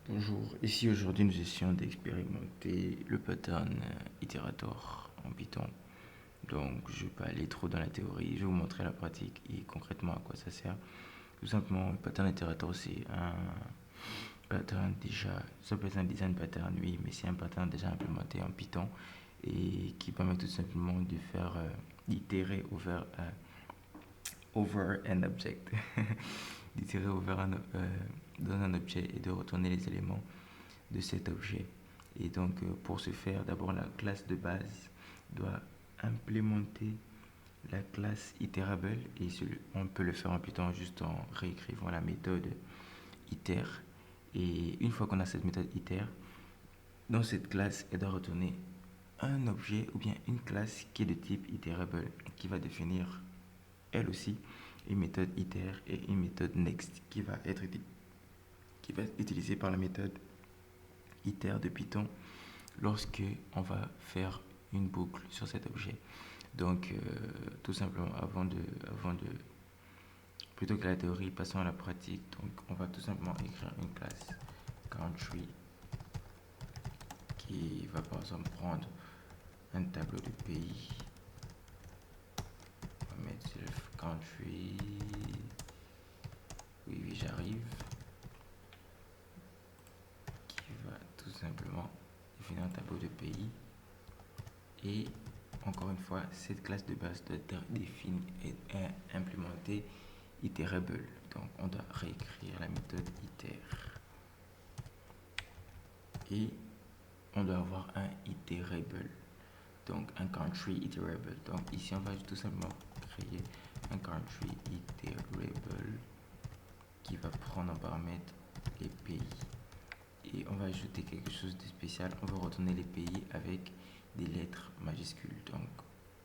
Bonjour, ici aujourd'hui nous essayons d'expérimenter le pattern itérator en Python. Donc je ne vais pas aller trop dans la théorie, je vais vous montrer la pratique et concrètement à quoi ça sert. Tout simplement, le pattern itérator c'est un pattern déjà, ça peut être un design pattern oui, mais c'est un pattern déjà implémenté en Python et qui permet tout simplement de faire itérer over an object. D'itérer dans un objet et de retourner les éléments de cet objet. Et donc, pour ce faire, d'abord, la classe de base doit implémenter la classe iterable. Et on peut le faire en Python juste en réécrivant la méthode iter. Et une fois qu'on a cette méthode iter, dans cette classe, elle doit retourner un objet ou bien une classe qui est de type iterable, qui va définir elle aussi une méthode iter et une méthode next qui va être utilisée par la méthode iter de Python lorsque on va faire une boucle sur cet objet. Donc, tout simplement, plutôt que la théorie, passons à la pratique. Donc, on va tout simplement écrire une classe country qui va par exemple prendre un tableau de pays. On va mettre self country. Oui, oui, j'arrive. Qui va tout simplement définir un tableau de pays. Et encore une fois, cette classe de base doit être définie et implémentée iterable. Donc, on doit réécrire la méthode iter. Et on doit avoir un iterable. Donc, un country iterable. Donc, ici, on va tout simplement créer un country iterable qui va prendre en paramètre les pays. Et on va ajouter quelque chose de spécial. On va retourner les pays avec des lettres majuscules. Donc,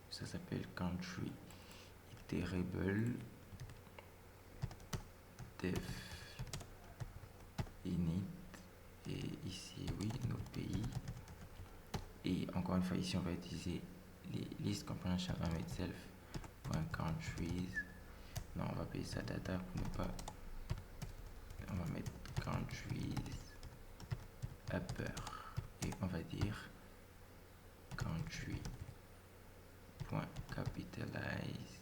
ça s'appelle country iterable def init. Et ici, oui, nos pays. Et encore une fois, ici, on va utiliser les list comprehension. On va mettre self.countries. Non, on va payer ça data pour ne pas. On va mettre countries upper. Et on va dire country.capitalize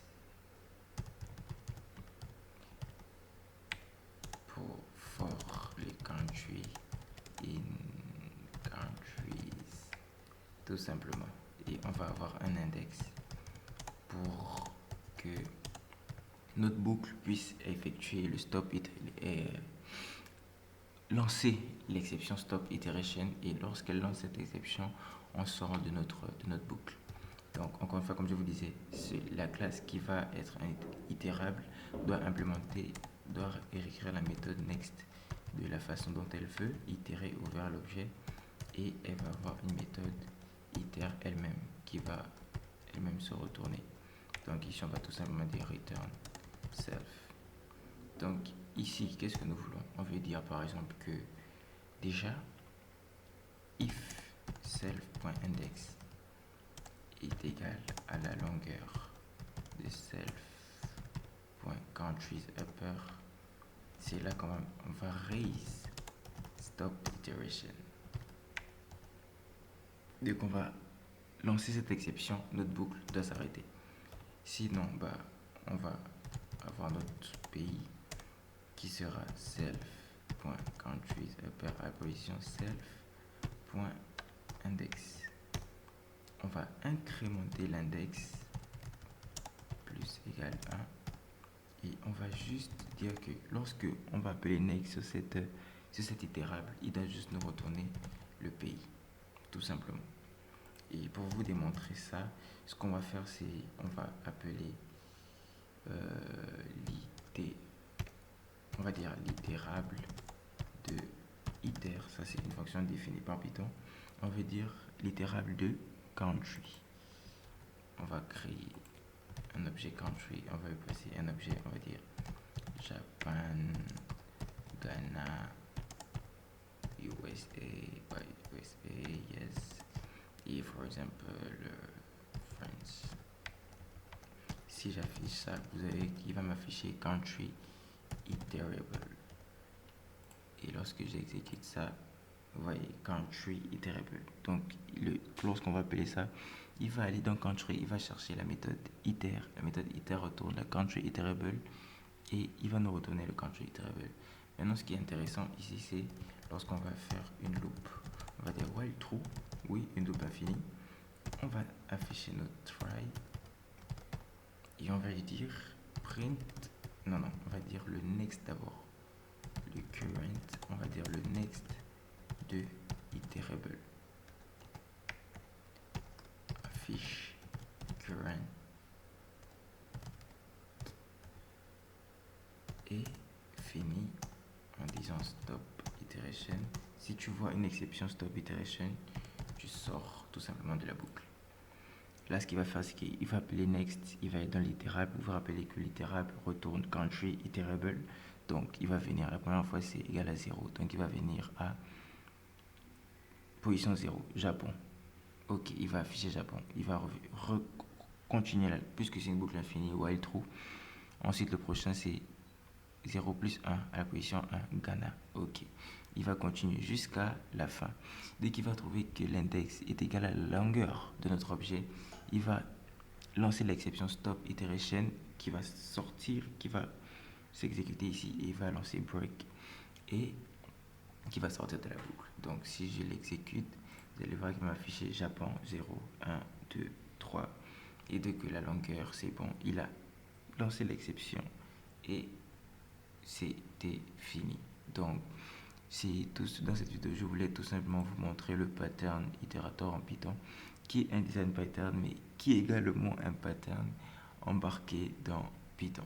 for les country in countries. Tout simplement. Et on va avoir un index pour que notre boucle puisse effectuer le stop et lancer l'exception stop iteration. Et lorsqu'elle lance cette exception, on sort de notre boucle. Donc, encore une fois, comme je vous disais, la classe qui va être itérable doit écrire la méthode next de la façon dont elle veut, itérer ouvert l'objet, et elle va avoir une méthode iter elle-même qui va elle-même se retourner. Donc ici, on va tout simplement dire return self. Donc ici, qu'est-ce que nous voulons? On veut dire par exemple que déjà, if self.index est égal à la longueur de self.countries_upper, c'est là qu'on va raise stop iteration. Dès qu'on va lancer cette exception, notre boucle doit s'arrêter. Sinon, on va avoir notre pays qui sera self.countries_upper à position self.index. On va incrémenter l'index plus égal à, et on va juste dire que lorsque on va appeler next sur cet itérable, il doit juste nous retourner le pays, tout simplement. Et pour vous démontrer ça, ce qu'on va faire, c'est on va appeler on va dire l'itérable de iter. Ça, c'est une fonction définie par Python. On veut dire l'itérable de country. On va créer un objet country. On va passer un objet, on va dire Japan, Ghana, USA, USA, yes. Et par exemple, France. Si j'affiche ça, vous avez qu'il va m'afficher country iterable. Et lorsque j'exécute ça, vous voyez, country iterable. Donc, lorsqu'on va appeler ça, il va aller dans country, il va chercher la méthode iter. La méthode iter retourne la country iterable et il va nous retourner le country iterable. Maintenant, ce qui est intéressant ici, c'est lorsqu'on va faire une loop. On va dire while true, oui, une loop infinie. On va afficher notre try et on va lui dire print. Non, on va dire le next d'abord. Le current, on va dire le next de iterable. Affiche current et fini en disant stop iteration. Si tu vois une exception stop iteration, tu sors tout simplement de la boucle. Là, ce qu'il va faire, c'est qu'il va appeler next, il va être dans l'itérable. Vous vous rappelez que l'itérable retourne country iterable. Donc, il va venir, la première fois, c'est égal à 0. Donc, il va venir à position 0, Japon. Ok, il va afficher Japon. Il va continuer là, puisque c'est une boucle infinie, while true. Ensuite, le prochain, c'est 0 plus 1 à la position 1, Ghana. Ok. Il va continuer jusqu'à la fin. Dès qu'il va trouver que l'index est égal à la longueur de notre objet, il va lancer l'exception stop iteration qui va sortir, qui va s'exécuter ici et il va lancer break et qui va sortir de la boucle. Donc si je l'exécute, vous allez voir qu'il va m'afficher Japon 0, 1, 2, 3 et dès que la longueur c'est bon, il a lancé l'exception et c'était fini. Donc c'est tout dans cette vidéo. Je voulais tout simplement vous montrer le pattern itérateur en Python qui est un design pattern mais qui est également un pattern embarqué dans Python.